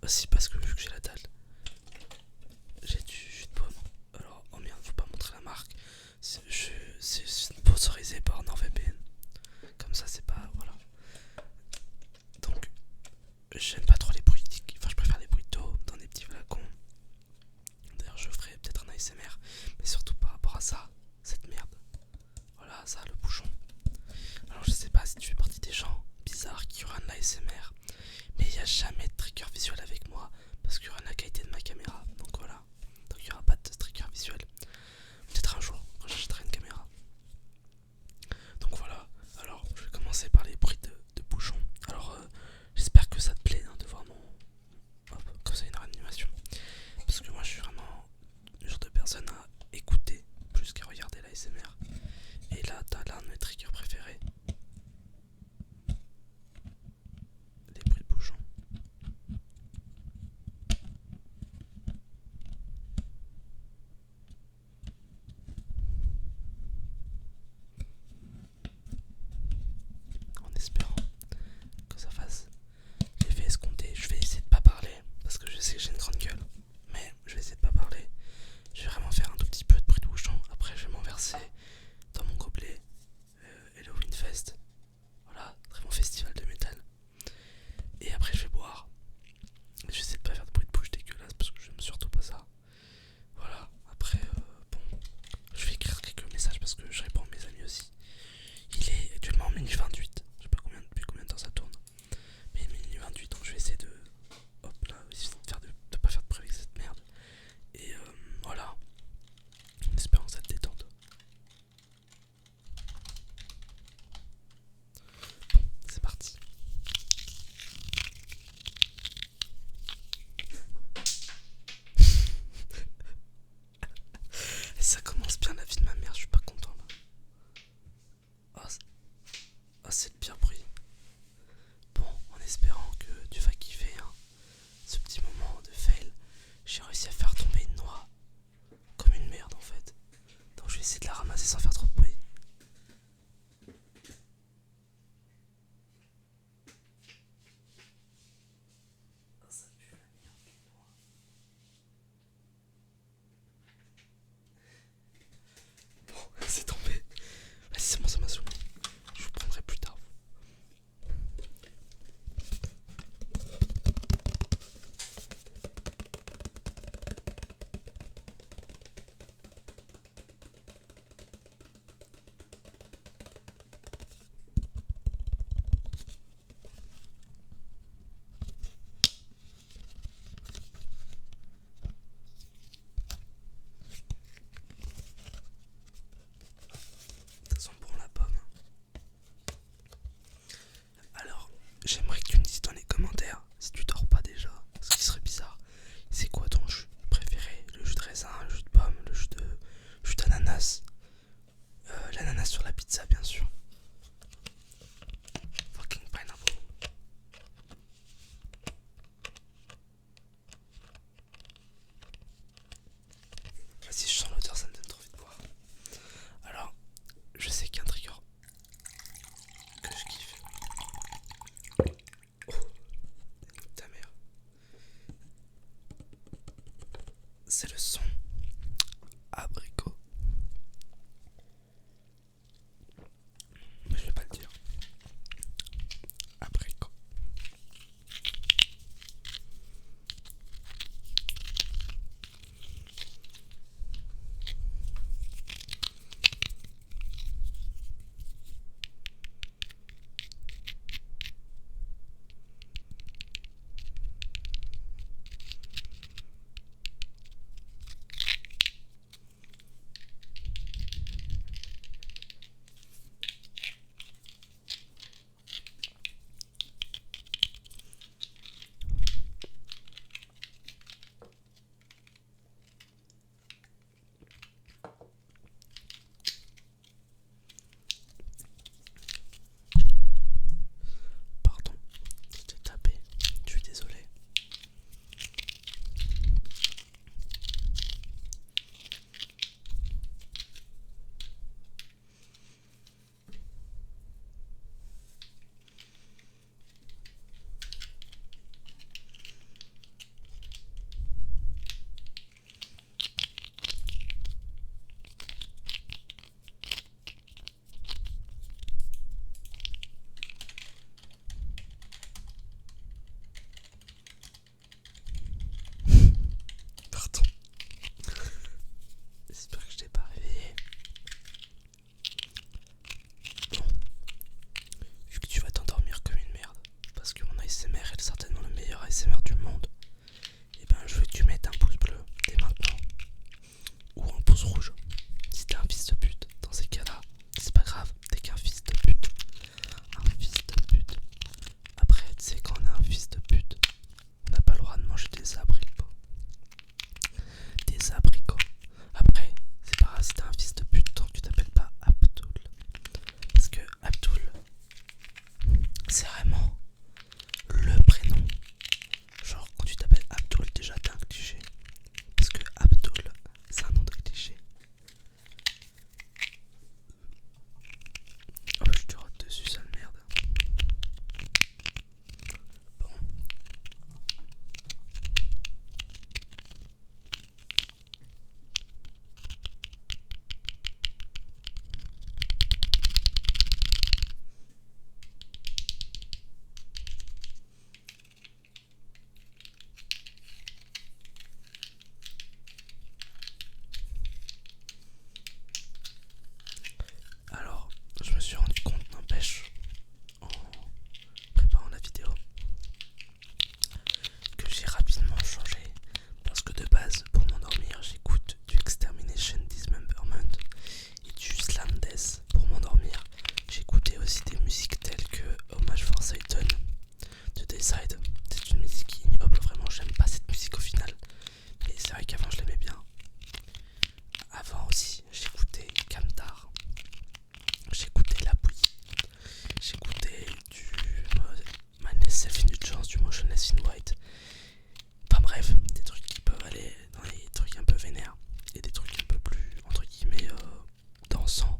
aussi parce que vu que j'ai la dalle, j'ai du jus de pomme. Alors, oh merde, faut pas montrer la marque. C'est sponsorisé par NordVPN. Comme ça, c'est pas. Voilà. Donc, j'aime pas trop les bruits. Enfin, je préfère les bruits d'eau dans des petits flacons. D'ailleurs, je ferai peut-être un ASMR. Mais surtout par rapport à ça, cette merde. Voilà, ça, le bouchon. Alors, je sais pas si tu fais partie des gens bizarres qui aura un ASMR. Mais il n'y a jamais de trigger visuel avec moi. Parce qu'il y aura la qualité de ma caméra. Donc voilà. Donc il n'y aura pas de trigger visuel. Peut-être un jour, quand j'achèterai une caméra. Donc voilà. Alors, je vais commencer par les bruits de bouchon. Alors, j'espère que ça te plaît hein, de voir mon. Hop, comme ça, une animation. Parce que moi, je suis vraiment le genre de personne à écouter plus qu'à regarder la SMR. Et là, t'as l'un de mes triggers préférés. Les bruits de bouchon. En espérant que ça fasse l'effet escompté. Je vais essayer de pas parler parce que je sais que j'ai une grande gueule. Mais je vais essayer de pas parler. Je vais vraiment faire un tout petit peu de bruit de bouchon. Après, je vais m'en verser dans mon gobelet Halloween Fest. Voilà, très bon festival de métal. Et après, je vais boire. Je vais essayer de pas faire de bruit de bouche dégueulasse parce que j'aime surtout pas ça. Voilà, après, bon, je vais écrire quelques messages parce que je réponds à mes amis aussi. Il est actuellement minuit 28. Je sais pas depuis combien de temps ça tourne. Mais minuit 28, donc je vais essayer de. Hop là, essayer de pas faire de bruit avec cette merde. Et voilà, en espérant que ça te détende. Bon, c'est parti. Et ça commence bien la vie de ma mère, je suis pas content là. C'est le pire bruit. Bon, en espérant que tu vas kiffer hein, ce petit moment de fail. J'ai réussi à faire tomber une noix comme une merde en fait. Donc je vais essayer de la ramasser sans faire trop de bruit. Oh, ça pue la merde, les noix. Bon, c'est tombé. Vas-y, c'est bon, ça m'a saoulé. Je vous prendrai plus tard. Ça sent bon la pomme. Alors, j'aimerais que tu me dises dans les commentaires si tu dors pas déjà. Ce qui serait bizarre. C'est quoi ton jus préféré? Le jus de raisin, le jus de pomme, le jus d'ananas. L'ananas sur la pizza, bien sûr. Fucking pineapple. Vas-y, je sens l'odeur, ça me donne trop envie de boire. Alors, je sais qu'il y a un trigger que je kiffe. Suicide. C'est une musique ignoble, vraiment j'aime pas cette musique au final. Mais c'est vrai qu'avant je l'aimais bien. Avant aussi j'écoutais Kamtar, j'écoutais La Bouillie, j'écoutais du Myself in Chance, du Motionless in White. Enfin bref, des trucs qui peuvent aller dans les trucs un peu vénères et des trucs un peu plus entre guillemets dansants,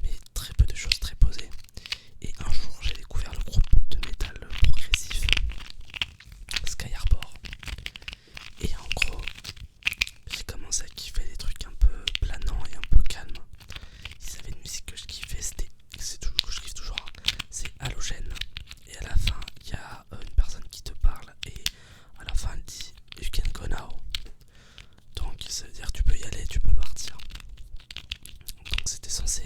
mais très peu de choses très posées. Et un jour j'ai découvert le groupe de métal progressif Sky Harbor. Et en gros, j'ai commencé à kiffer des trucs un peu planants et un peu calmes. Ils avaient une musique que je kiffais, c'est toujours que je kiffe toujours, hein. C'est Halogène. Et à la fin, il y a une personne qui te parle et à la fin elle dit You can go now. Donc ça veut dire tu peux y aller, tu peux partir. Donc c'était censé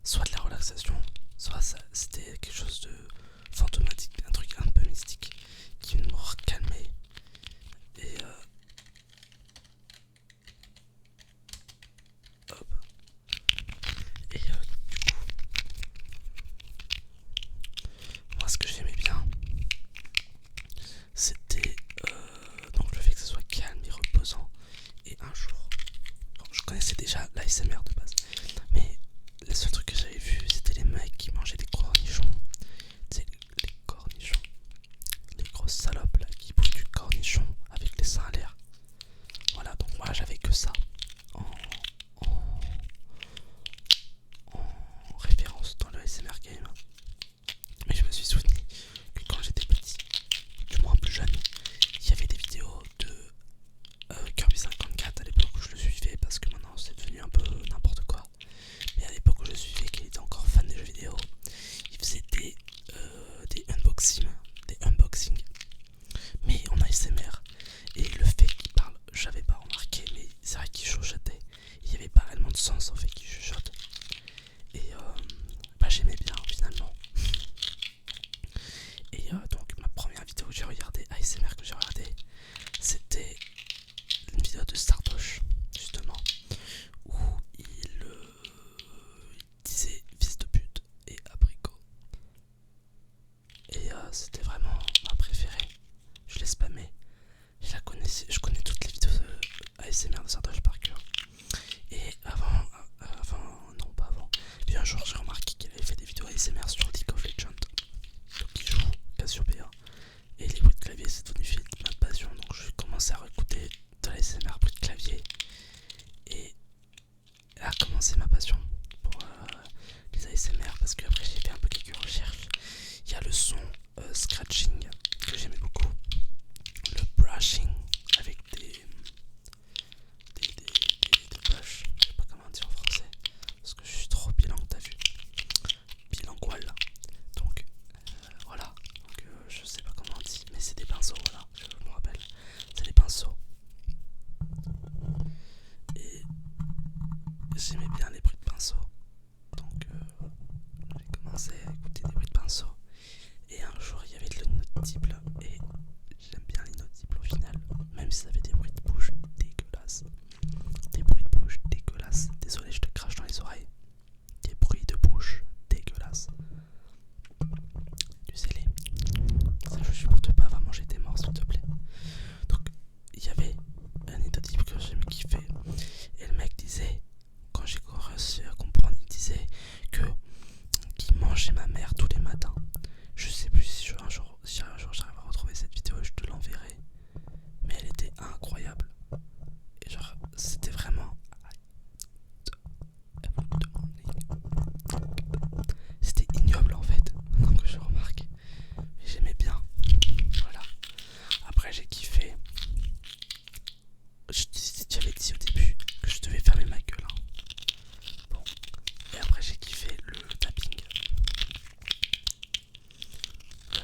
soit de la relaxation, soit c'était quelque chose de fantomatique, un truc un peu mystique qui me calmait. Et hop. Et du coup, moi ce que j'aimais bien, c'était donc le fait que ce soit calme et reposant. Et un jour, bon, je connaissais déjà l'ASMR de base, mais le seul truc que j'avais vu, c'était les mecs qui mangeaient des cornichons. Tu sais, les cornichons, les grosses salopes là qui bouffent du cornichon avec les seins à l'air. Voilà, donc moi j'avais que ça en, en, en référence dans le ASMR game. Mais je me suis souvenu que quand j'étais petit, du moins plus jeune, il y avait des vidéos de Kirby 54 à l'époque où je le suivais, parce que maintenant c'est devenu un peu n'importe quoi. Mais à l'époque où je le suivais, qu'il était encore fan des jeux vidéo, il faisait des unboxings, mais en ASMR. Et le fait qu'il parle, j'avais pas remarqué, mais c'est vrai qu'il chuchotait. Il n'y avait pas réellement de sens au fait qu'il chuchote. Et bah, j'aimais bien finalement. Et donc ma première vidéo que j'ai regardée, ASMR que j'ai regardée, c'était une vidéo de Stardosh, justement, où il disait fils de pute et abricot. Et c'était vraiment ma préférée. Je l'ai spammé. Je connais toutes les vidéos ASMR de Sardoche par cœur. Et non pas avant. Puis un jour j'ai remarqué qu'il avait fait des vidéos ASMR sur League of Legends. Donc il joue Cassiopeia. Et les bruits de clavier c'est devenu ma passion. Donc je commençais à écouter de l'ASMR bruit de clavier. Et a commencé ma passion pour les ASMR, parce que après j'ai fait un peu quelques recherches. Il y a le son scratching que j'aimais beaucoup, le brushing avec des brushes, je sais pas comment dire en français parce que je suis trop bilingue, t'as vu, bilingual. Donc voilà, donc, je sais pas comment on dit, mais c'est des pinceaux, voilà, je me rappelle, c'est des pinceaux. Et j'aimais bien les bruits de pinceaux, donc j'ai commencé à écouter des bruits de pinceaux. Et un jour il y avait de l'inaudible, et j'aime bien l'inaudible au final, même si ça fait des bruits de bouche dégueulasses. Des bruits de bouche dégueulasses, désolé je te crache dans les oreilles. Des bruits de bouche dégueulasses. Tu sais les... Ça je supporte pas, va manger tes morts s'il te plaît. Donc il y avait un inaudible que j'aimais kiffer. Et le mec disait, quand j'ai réussi à comprendre, il disait que qu'il mangeait ma mère tous les matins. Je sais plus si un jour j'arrive à retrouver cette vidéo et je te l'enverrai. Mais elle était incroyable. Et genre, c'était vraiment... C'était ignoble en fait, donc je remarque. Mais j'aimais bien. Voilà. Après j'ai kiffé. J'avais dit au début que je devais fermer ma gueule. Hein. Bon. Et après j'ai kiffé le tapping.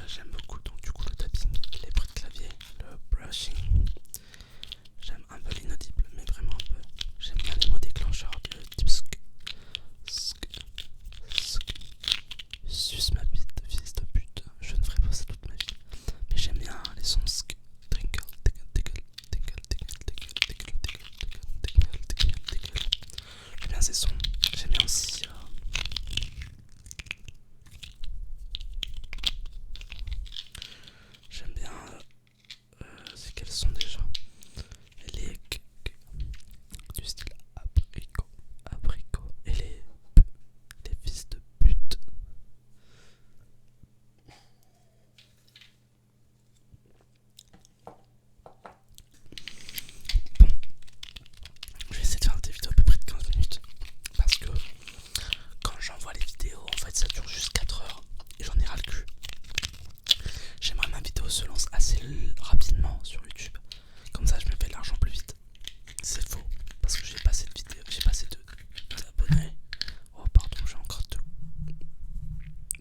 J'aime beaucoup donc du coup le tapping, les bruits de clavier, le brushing. J'aime un peu l'inaudible, mais vraiment un peu. J'aime bien les mots déclencheurs de type sk, sk, sk. Suce ma bite, fils de pute. Je ne ferai pas ça toute ma vie. Mais j'aime bien les sons sk, twinkle, tickle, tickle, tickle, tickle, tickle, tickle, tickle, tickle, tickle. J'aime bien ces sons. J'aime bien aussi j'aime se lance assez rapidement sur YouTube. Comme ça, je me fais de l'argent plus vite. C'est faux, parce que j'ai pas assez de vidéos, j'ai pas assez d'abonnés. Oh, pardon, j'ai encore deux.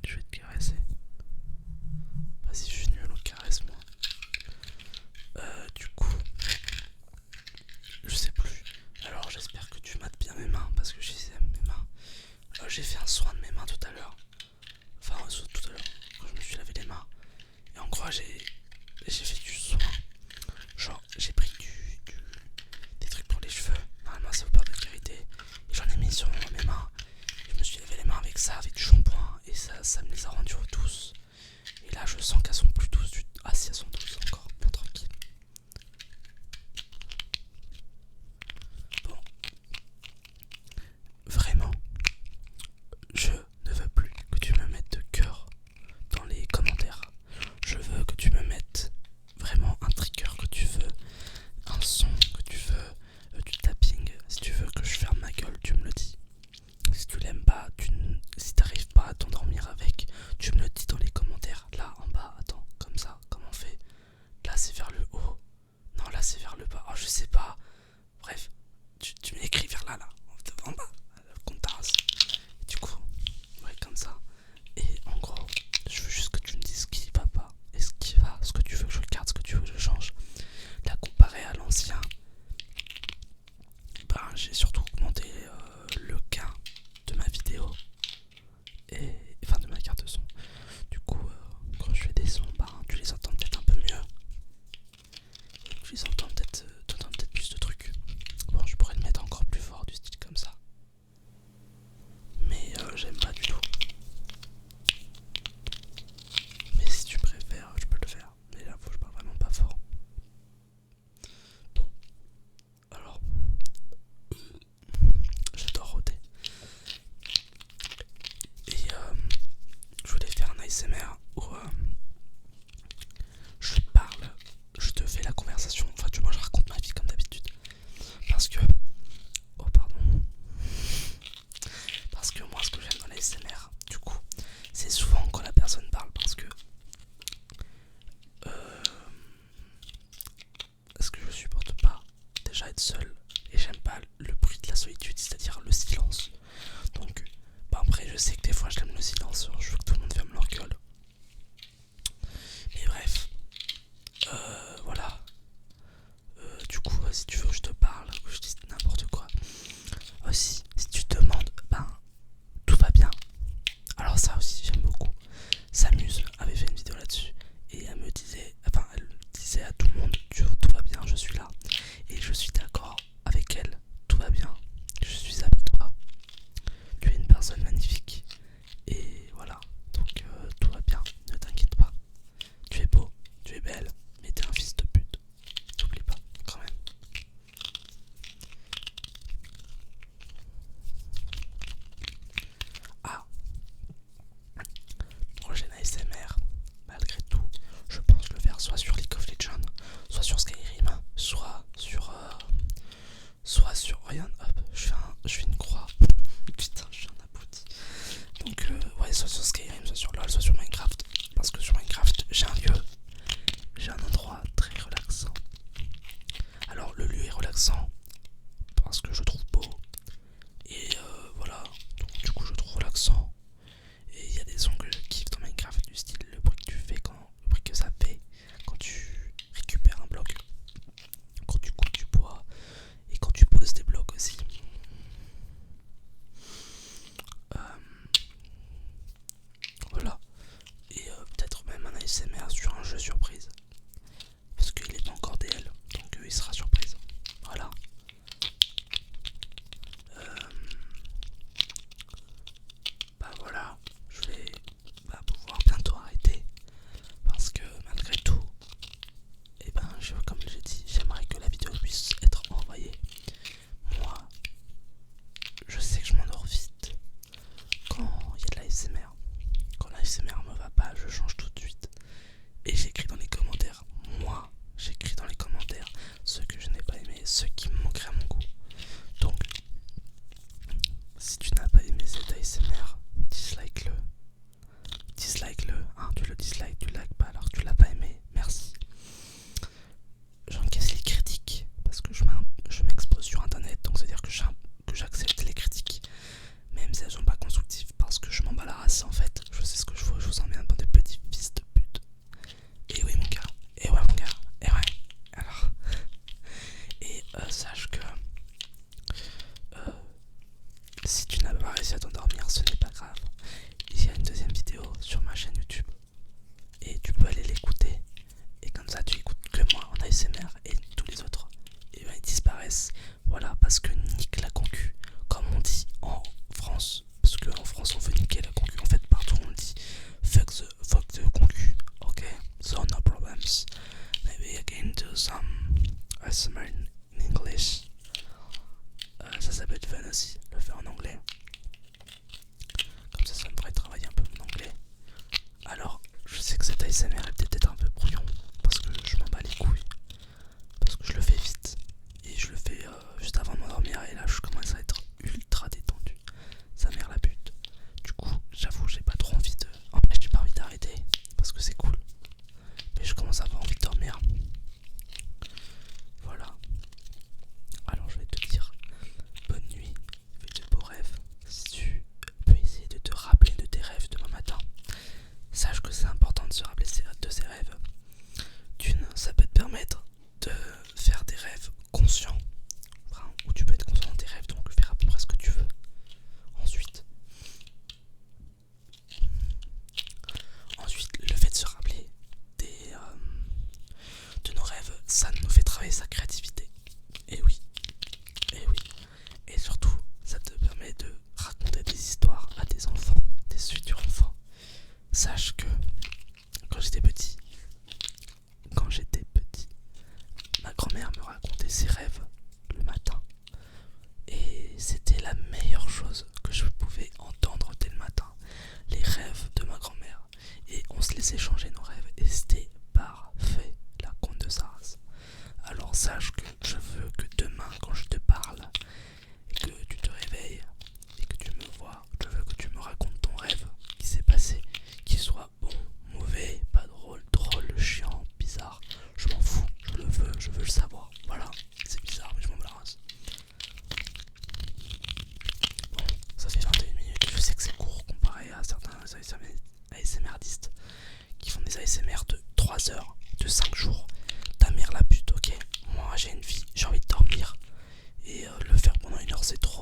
Je vais te caresser. Vas-y, je suis nul, caresse-moi. Du coup, je sais plus. Alors, j'espère que tu mates bien mes mains, parce que je les aime, mes mains. J'ai fait un soin de mes mains tout à l'heure. Enfin, tout à l'heure, quand je me suis lavé les mains. Et en gros, j'ai fait du soin. Genre, j'ai pris des trucs pour les cheveux. Normalement, c'est au beurre de karité. Et j'en ai mis sur mes mains. Je me suis lavé les mains avec ça, avec du shampoing. Et ça me les a rendues douces. Et là, je sens qu'elles sont plus douces. Ah, si, elles sont douces encore. Bon, tranquille. Bon. Vraiment, je ne veux plus que tu me mettes de cœur dans les commentaires. Je veux que tu me mettes vraiment un trigger que tu veux, un son que tu veux, du tapping. Si tu veux que je ferme ma gueule, tu me le dis. Si tu l'aimes pas, si t'arrives pas à t'endormir avec, tu me le dis dans les commentaires. Là en bas, attends, comme ça, comment on fait? Là c'est vers le haut. Non, là c'est vers le bas. Oh, je sais pas. Bref, tu m'écris vers là, en bas, compte ta race. Du coup, ouais, comme ça. Et en gros, je veux juste que tu me dises ce qui va pas et ce qui va, ce que tu veux que je garde, ce que tu veux que je change. Là, comparé à l'ancien, ben, j'ai surtout augmenté le gain de ma vidéo et enfin de ma carte de son. Du coup, quand je fais des sons, ben, tu les entends peut-être un peu mieux. Tu les entends peut-être, t'entends peut-être plus de trucs. Bon, je pourrais le mettre encore plus fort, du style comme ça. Mais j'aime pas du tout. Mais si tu préfères, je peux le faire. Mais là, faut que je parle vraiment pas fort. Bon, alors, j'adore rôder. Et je voulais faire un ASMR où je parle, je te fais la conversation. Enfin, du moins, je raconte ma vie comme d'habitude. Parce que, oh pardon. Parce que moi, ce que j'aime dans l'ASMR, du coup, c'est souvent quand la personne parle. Parce que je supporte pas déjà être seul et j'aime pas le bruit de la solitude, c'est-à-dire le silence. Donc, bah après, je sais que des fois j'aime le silence, je veux que tout le monde ferme leur gueule. Mais bref, voilà. Du coup, si tu veux que je te parle, que je dise n'importe quoi. Aussi, si tu te demandes, ben, tout va bien. Alors ça aussi, j'aime beaucoup. S'amuse avait fait une vidéo là-dessus et elle me disait, enfin, elle disait à tout le monde, tout va bien, je suis là. Et je suis d'accord avec elle, tout va bien. Je suis avec toi. Tu es une personne magnifique. Et voilà, donc tout va bien, ne t'inquiète pas. Tu es beau, tu es belle, mais t'es un fils de pute. N'oublie pas, quand même. Ah, prochain ASMR, malgré tout, je pense le faire soit sur League of Legends, soit sur Skyrim, soit sur Ryan. Hop, je fais une croix. Putain, je suis un abruti. Donc ouais, soit sur Skyrim, soit sur LoL, soit sur Minecraft. Parce que sur Minecraft, j'ai un sometimes maybe I can do some ASMR in English. Ça peut être fun aussi, le faire en anglais. Comme ça me ferait travailler un peu mon anglais. Alors, je sais que cet ASMR est peut-être un peu brouillon, parce que je m'en bats les couilles. Parce que je le fais vite. Et je le fais juste avant de m'endormir, et là je commence à être ultra détendu. Sa mère la pute. Du coup, j'avoue, j'ai pas trop envie de... En fait, j'ai pas envie d'arrêter, parce que c'est cool. Mais je commence à avoir envie de dormir. Voilà. Alors je vais te dire bonne nuit, fais de beaux rêves. Si tu peux essayer de te rappeler de tes rêves demain matin, sache que c'est important de se rappeler de ses rêves. D'une, ça peut te permettre de faire des rêves conscients, enfin, où tu peux être conscient de tes rêves, donc faire à peu près ce que tu veux. Ensuite, le fait de se rappeler de nos rêves, ça nous fait travailler sa créativité. Et oui, et oui. Et surtout, ça te permet de raconter des histoires à tes enfants, tes futurs enfants. Sache que quand j'étais petit, ma grand-mère me racontait ses rêves le matin. Et c'était la meilleure chose que je pouvais entendre dès le matin. Les rêves de ma grand-mère. Et on se laissait changer nos rêves. Et c'était parfait, la conte de Saras. Alors sache que je veux que demain, quand je te parle, et que tu te réveilles, et que tu me vois, je veux que tu me racontes ton rêve qui s'est passé, qu'il soit bon, mauvais, pas drôle, chiant, bizarre. Je m'en fous, je veux le savoir. Voilà, c'est bizarre, mais je m'en balance. Bon, ça fait 21 minutes, je sais que c'est court comparé à certains ASMRistes qui font des ASMR de 3 heures, de 5 jours. Ta mère la pute, ok. Moi j'ai une vie, j'ai envie de dormir. Et le faire pendant 1 heure c'est trop.